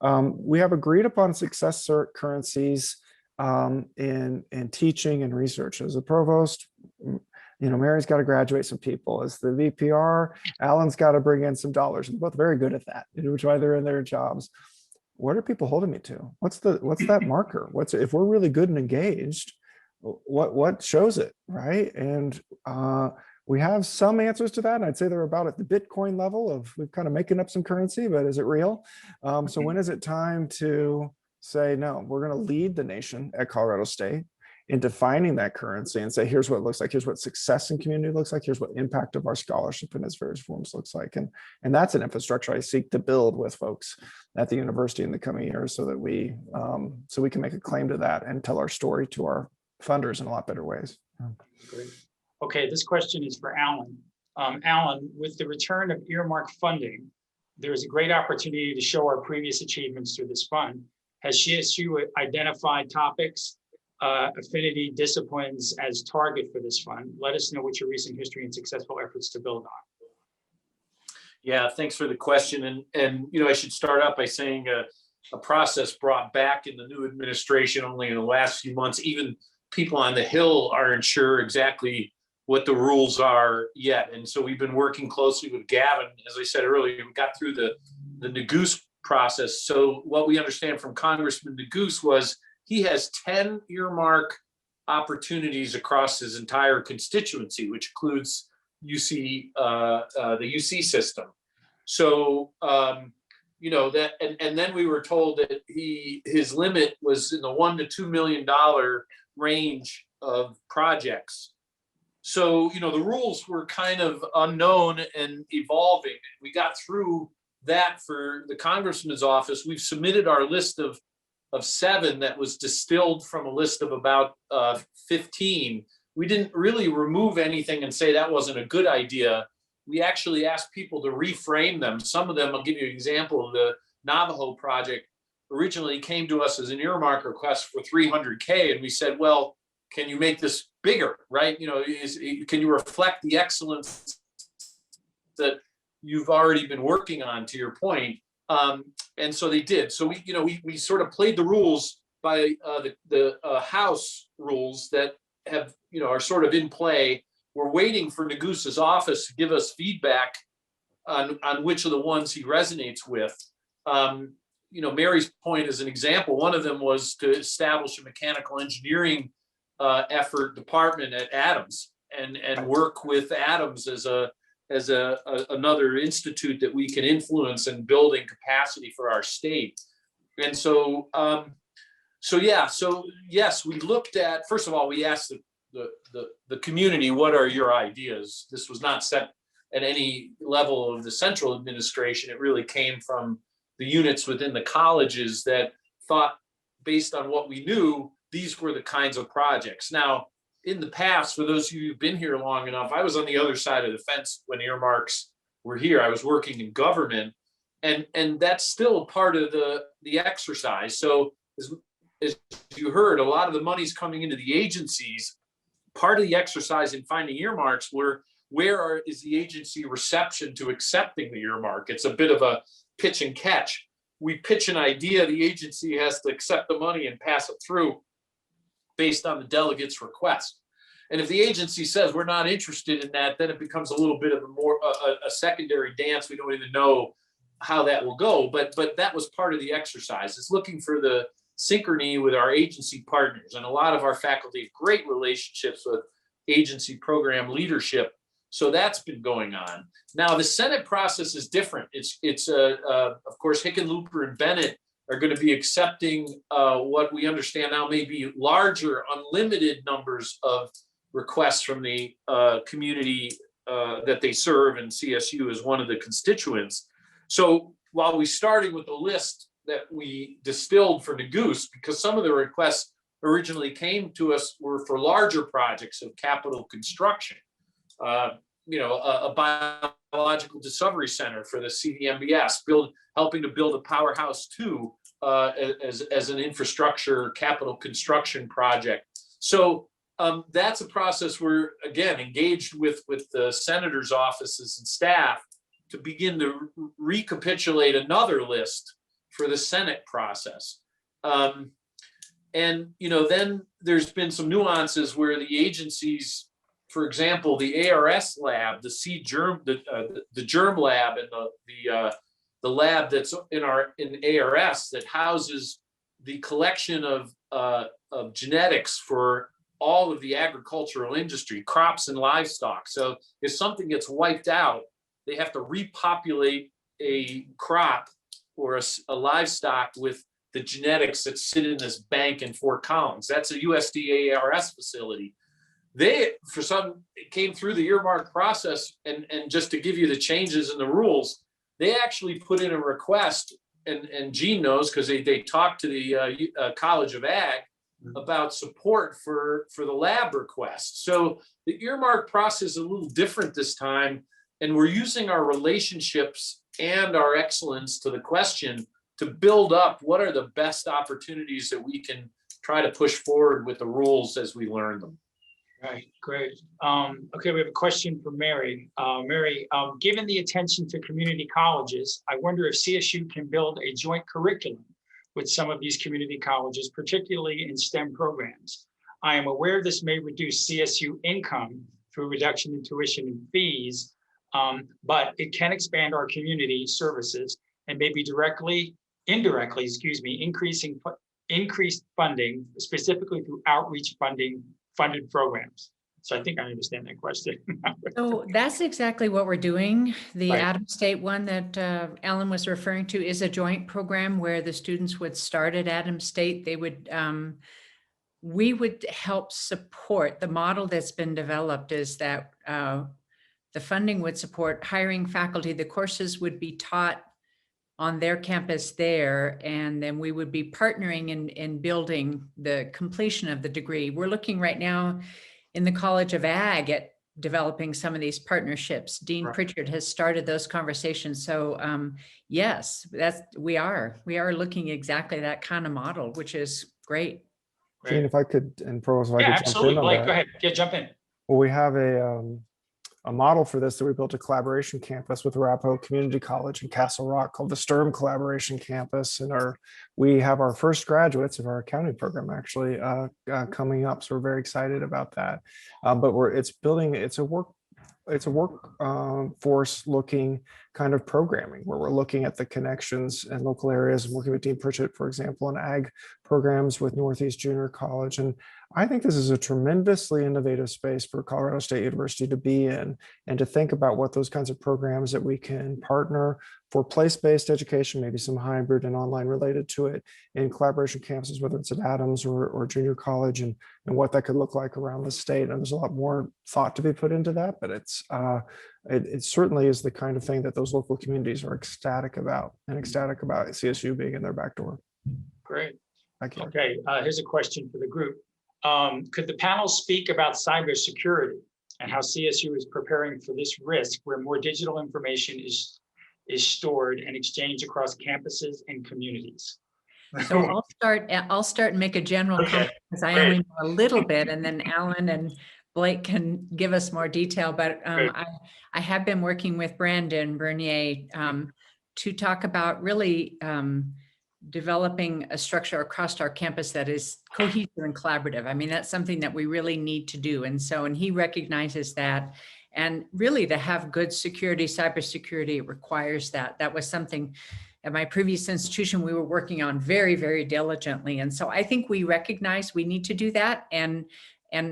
We have agreed upon success currencies in teaching and research. As a provost, you know, Mary's got to graduate some people. As the VPR, Alan's got to bring in some dollars. And both very good at that, which is why they're in their jobs. What are people holding me to? What's that marker? If we're really good and engaged, what shows it, right? And we have some answers to that. And I'd say they're about at the Bitcoin level of, we've kind of making up some currency, but is it real? So when is it time to say, no, we're going to lead the nation at Colorado State in defining that currency and say, here's what it looks like, here's what success in community looks like, here's what impact of our scholarship in its various forms looks like. And that's an infrastructure I seek to build with folks at the university in the coming years, so that we can make a claim to that and tell our story to our funders in a lot better ways. Great. Okay, this question is for Alan. Alan, with the return of earmark funding, there is a great opportunity to show our previous achievements through this fund. Has CSU identified topics, affinity disciplines as target for this fund? Let us know what your recent history and successful efforts to build on. Yeah, thanks for the question. And you know, I should start out by saying a process brought back in the new administration only in the last few months. Even people on the Hill aren't sure exactly what the rules are yet. And so we've been working closely with Gavin. As I said earlier, we got through the Nagoose process. So what we understand from Congressman Nagoose was he has 10 earmark opportunities across his entire constituency, which includes the UC system. So, you know, that, and then we were told that his limit was in the $1 to $2 million range of projects. So, you know, the rules were kind of unknown and evolving. We got through that for the congressman's office. We've submitted our list of 7 that was distilled from a list of about 15. We didn't really remove anything and say that wasn't a good idea. We actually asked people to reframe them. Some of them, I'll give you an example. The Navajo project originally came to us as an earmark request for $300K, and we said, well, can you make this bigger, right? You know, can you reflect the excellence that you've already been working on, to your point? And so they did. So we sort of played the rules by the House rules that have, you know, are sort of in play. We're waiting for Nagoose's office to give us feedback on which of the ones he resonates with. You know, Mary's point is an example. One of them was to establish a mechanical engineering effort department at Adams and work with Adams as another institute that we can influence in building capacity for our state. And so, yes, we looked at, first of all, we asked the community, what are your ideas? This was not set at any level of the central administration. It really came from the units within the colleges that thought, based on what we knew, these were the kinds of projects. Now, in the past, for those of you who've been here long enough, I was on the other side of the fence when earmarks were here. I was working in government, and that's still part of the exercise. So as you heard, a lot of the money's coming into the agencies. Part of the exercise in finding earmarks were, is the agency reception to accepting the earmark? It's a bit of a pitch and catch. We pitch an idea, the agency has to accept the money and pass it through based on the delegate's request. And if the agency says we're not interested in that, then it becomes a little bit of a secondary dance. We don't even know how that will go, but that was part of the exercise. It's looking for the synchrony with our agency partners. And a lot of our faculty have great relationships with agency program leadership. So that's been going on. Now the Senate process is different. It's of course, Hickenlooper and Bennett are going to be accepting what we understand now may be larger, unlimited numbers of requests from the community that they serve, and CSU is one of the constituents. So while we started with the list that we distilled for Negoose, because some of the requests originally came to us were for larger projects of capital construction, a biological discovery center for the CDMBS, helping to build a powerhouse 2 as an infrastructure capital construction project. So that's a process we're, again, engaged with the senator's offices and staff to begin to recapitulate another list for the Senate process. And then there's been some nuances where the agencies, for example, the ARS lab, the germ lab, and the lab that's in ARS that houses the collection of genetics for all of the agricultural industry, crops and livestock. So if something gets wiped out, they have to repopulate a crop or a livestock with the genetics that sit in this bank in Fort Collins. That's a USDA ARS facility. It came through the earmark process, and just to give you the changes in the rules, they actually put in a request, and Gene knows because they talked to the College of Ag about support for the lab request. So the earmark process is a little different this time, and we're using our relationships and our excellence to the question to build up what are the best opportunities that we can try to push forward with the rules as we learn them. Right, great. Okay, we have a question for Mary. Mary, given the attention to community colleges, I wonder if CSU can build a joint curriculum with some of these community colleges, particularly in STEM programs. I am aware this may reduce CSU income through reduction in tuition and fees, but it can expand our community services and maybe indirectly, increased funding, specifically through outreach funded programs. So I think I understand that question. So that's exactly what we're doing. The Right. Adams State one that Ellen was referring to is a joint program where the students would start at Adams State. They would, we would help support. The model that's been developed is that the funding would support hiring faculty. The courses would be taught on their campus there, and then we would be partnering in building the completion of the degree. We're looking right now in the College of Ag at developing some of these partnerships. Dean Right. Pritchard has started those conversations. So yes, we are looking exactly that kind of model, which is great. Gene, if I could, and Provost, if I Yeah, could jump absolutely. in on Blake, that. go ahead. Yeah, jump in. Well, we have a model for this that we built a collaboration campus with Arapahoe Community College in Castle Rock called the Sturm Collaboration Campus. And we have our first graduates of our accounting program actually coming up. So we're very excited about that. But it's a workforce looking kind of programming where we're looking at the connections in local areas and working with Dean Pritchett, for example, in ag programs with Northeast Junior College. And I think this is a tremendously innovative space for Colorado State University to be in and to think about what those kinds of programs that we can partner for place-based education, maybe some hybrid and online related to it in collaboration campuses, whether it's at Adams or junior college, and what that could look like around the state. And there's a lot more thought to be put into that, but it certainly is the kind of thing that those local communities are ecstatic about CSU being in their back door. Great. Thank you. Okay, here's a question for the group. Could the panel speak about cybersecurity and how CSU is preparing for this risk where more digital information is stored and exchanged across campuses and communities? So I'll start and make a general comment because I only know a little bit, and then Alan and Blake can give us more detail. But I have been working with Brandon Bernier to talk about really developing a structure across our campus that is cohesive and collaborative. I mean, that's something that we really need to do. And he recognizes that. And really to have good security, cybersecurity, it requires that. That was something at my previous institution we were working on very, very diligently. And so I think we recognize we need to do that. And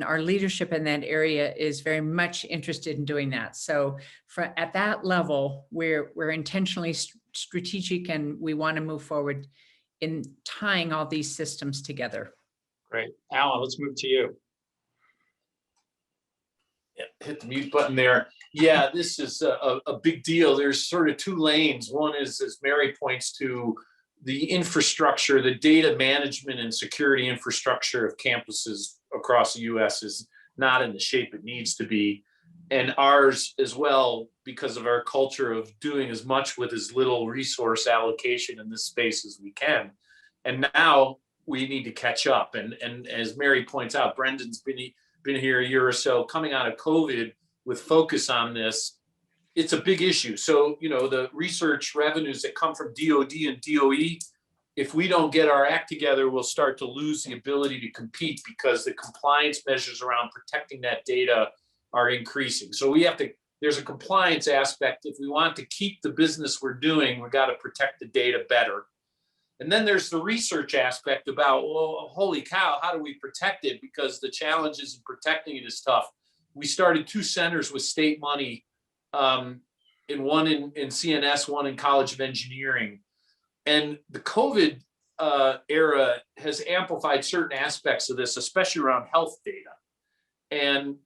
our leadership in that area is very much interested in doing that. So at that level, we're intentionally strategic, and we want to move forward in tying all these systems together. Great. Alan, let's move to you. Yeah, hit the mute button there. Yeah, this is a big deal. There's sort of two lanes. One is, as Mary points to, the infrastructure, the data management and security infrastructure of campuses across the US is not in the shape it needs to be. And ours as well, because of our culture of doing as much with as little resource allocation in this space as we can. And now we need to catch up. And as Mary points out, Brendan's been here a year or so, coming out of COVID with focus on this. It's a big issue. So, the research revenues that come from DoD and DOE, if we don't get our act together, we'll start to lose the ability to compete because the compliance measures around protecting that data are increasing. So there's a compliance aspect. If we want to keep the business we're doing, we got to protect the data better. And then there's the research aspect about, well, holy cow, how do we protect it? Because the challenges in protecting it is tough. We started 2 centers with state money, in one in CNS, one in College of Engineering. And the COVID era has amplified certain aspects of this, especially around health data. And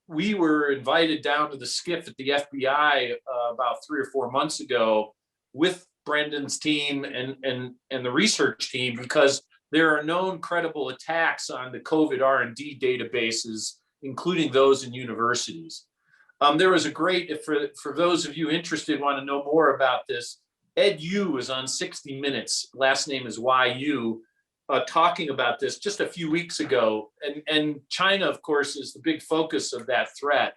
we were invited down to the SCIF at the FBI about 3 or 4 months ago with Brendan's team and the research team, because there are known credible attacks on the COVID R&D databases, including those in universities. There was a great, for those of you interested, want to know more about this, Ed Yu is on 60 Minutes, last name is YU, talking about this just a few weeks ago. And China, of course, is the big focus of that threat.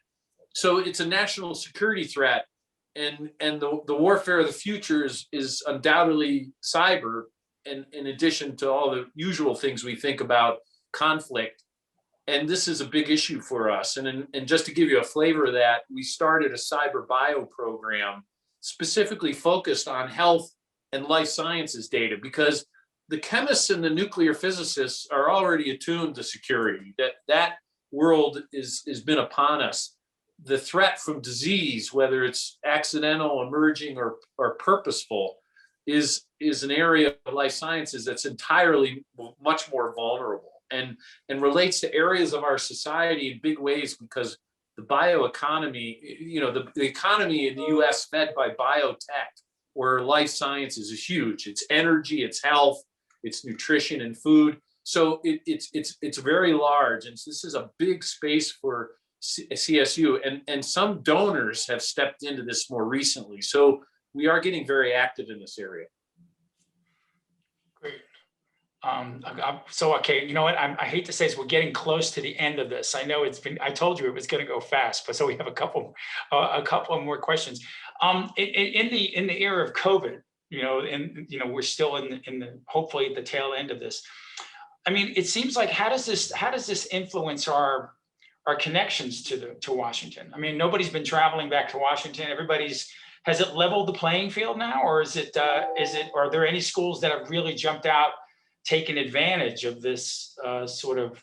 So it's a national security threat. And the warfare of the future is undoubtedly cyber, and in addition to all the usual things we think about conflict. And this is a big issue for us. And just to give you a flavor of that, we started a cyber bio program specifically focused on health and life sciences data, because the chemists and the nuclear physicists are already attuned to security. That world has been upon us. The threat from disease, whether it's accidental, emerging, or purposeful, is an area of life sciences that's entirely much more vulnerable and relates to areas of our society in big ways, because the bioeconomy, the economy in the US fed by biotech or life sciences is huge. It's energy, it's health, it's nutrition and food. So it's very large. And so this is a big space for CSU, and some donors have stepped into this more recently. So we are getting very active in this area. Great. Okay, you know what? I hate to say this, we're getting close to the end of this. I know I told you it was going to go fast, but so we have a couple more questions. In the era of COVID, we're still in the hopefully at the tail end of this. I mean, it seems like how does this influence our connections to Washington? I mean, nobody's been traveling back to Washington. Has it leveled the playing field now, or are there any schools that have really jumped out, taken advantage of this sort of,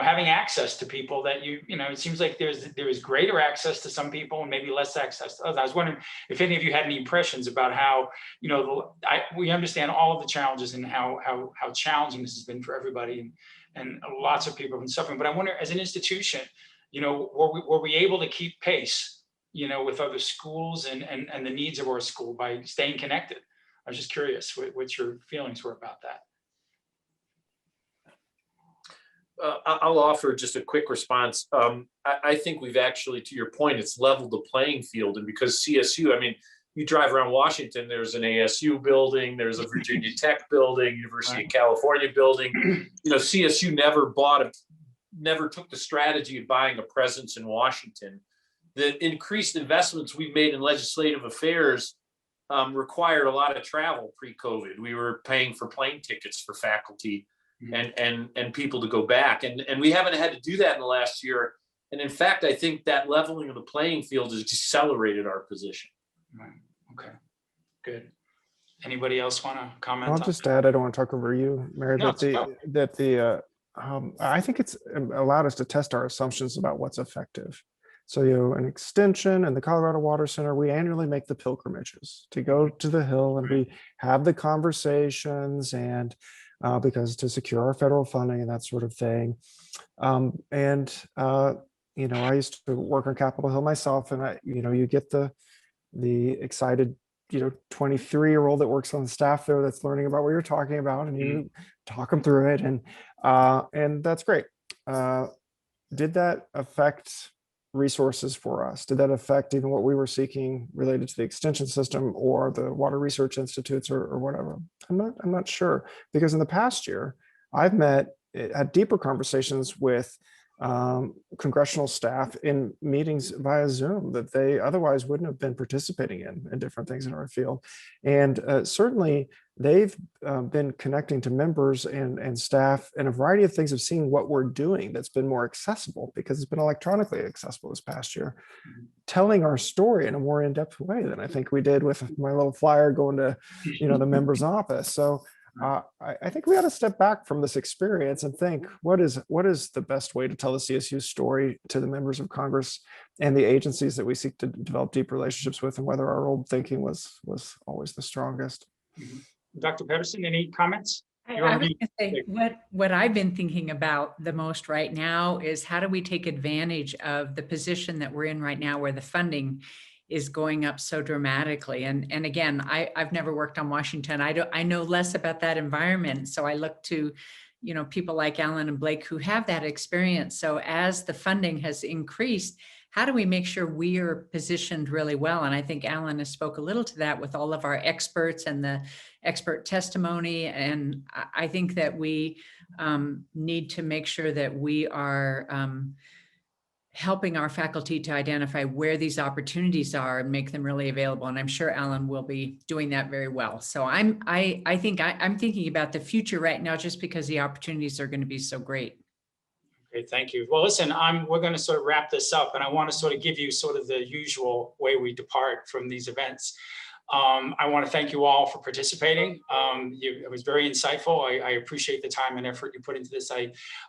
having access to people that it seems like there is greater access to some people and maybe less access to others. I was wondering if any of you had any impressions about how, we understand all of the challenges and how challenging this has been for everybody, and lots of people have been suffering. But I wonder, as an institution, were we able to keep pace, with other schools and the needs of our school by staying connected? I was just curious what your feelings were about that. I'll offer just a quick response. I think we've actually, to your point, it's leveled the playing field. And because CSU, I mean, you drive around Washington, there's an ASU building, there's a Virginia Tech building, University of California building. CSU never took the strategy of buying a presence in Washington. The increased investments we've made in legislative affairs required a lot of travel pre-COVID. We were paying for plane tickets for faculty and people to go back. And we haven't had to do that in the last year. And in fact, I think that leveling of the playing field has accelerated our position. Right. Okay, good. Anybody else want to comment? I'll just add, I don't want to talk over you, Mary, No, I think it's allowed us to test our assumptions about what's effective. So, an extension and the Colorado Water Center, we annually make the pilgrimages to go to the Hill, and we have the conversations, and because to secure our federal funding and that sort of thing. I used to work on Capitol Hill myself, and you get the excited 23-year-old that works on the staff there that's learning about what you're talking about, and you talk them through it, and that's great. Did that affect resources for us? Did that affect even what we were seeking related to the extension system or the water research institutes or whatever? I'm not sure, because in the past year I've had deeper conversations with congressional staff in meetings via Zoom that they otherwise wouldn't have been participating in different things in our field. And certainly they've been connecting to members and staff and a variety of things, of seeing what we're doing that's been more accessible, because it's been electronically accessible this past year, telling our story in a more in-depth way than I think we did with my little flyer going to the member's office. So I think we ought to step back from this experience and think, what is the best way to tell the CSU story to the members of Congress and the agencies that we seek to develop deep relationships with, and whether our old thinking was always the strongest. Dr. Patterson, any comments? I was gonna say, what I've been thinking about the most right now is, how do we take advantage of the position that we're in right now, where the funding is going up so dramatically. And again, I've never worked on Washington. I know less about that environment. So I look to, people like Alan and Blake who have that experience. So as the funding has increased, how do we make sure we are positioned really well? And I think Alan has spoke a little to that with all of our experts and the expert testimony. And I think that we need to make sure that we are helping our faculty to identify where these opportunities are and make them really available. And I'm sure Alan will be doing that very well. So I'm thinking about the future right now, just because the opportunities are going to be so great. Okay, thank you. Well, listen, we're going to sort of wrap this up, and I want to sort of give you sort of the usual way we depart from these events. I want to thank you all for participating. It was very insightful. I appreciate the time and effort you put into this.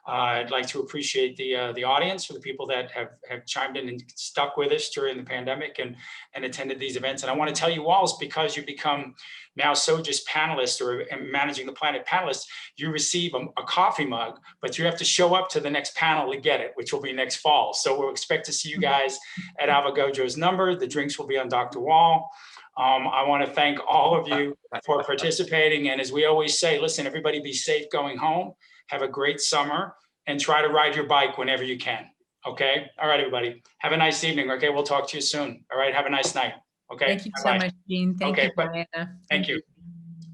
I'd like to appreciate the audience, for the people that have chimed in and stuck with us during the pandemic and attended these events. And I want to tell you all, is because you become now SOGIS panelists or Managing the Planet panelists, you receive a coffee mug, but you have to show up to the next panel to get it, which will be next fall. So we'll expect to see you guys at Avogadro's number. The drinks will be on Dr. Wall. I want to thank all of you for participating. And as we always say, listen, everybody be safe going home. Have a great summer, and try to ride your bike whenever you can. Okay. All right, everybody. Have a nice evening. Okay. We'll talk to you soon. All right. Have a nice night. Okay. Thank you so much, Jean. Thank you, Diana. Thank you.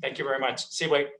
Thank you very much. See you later.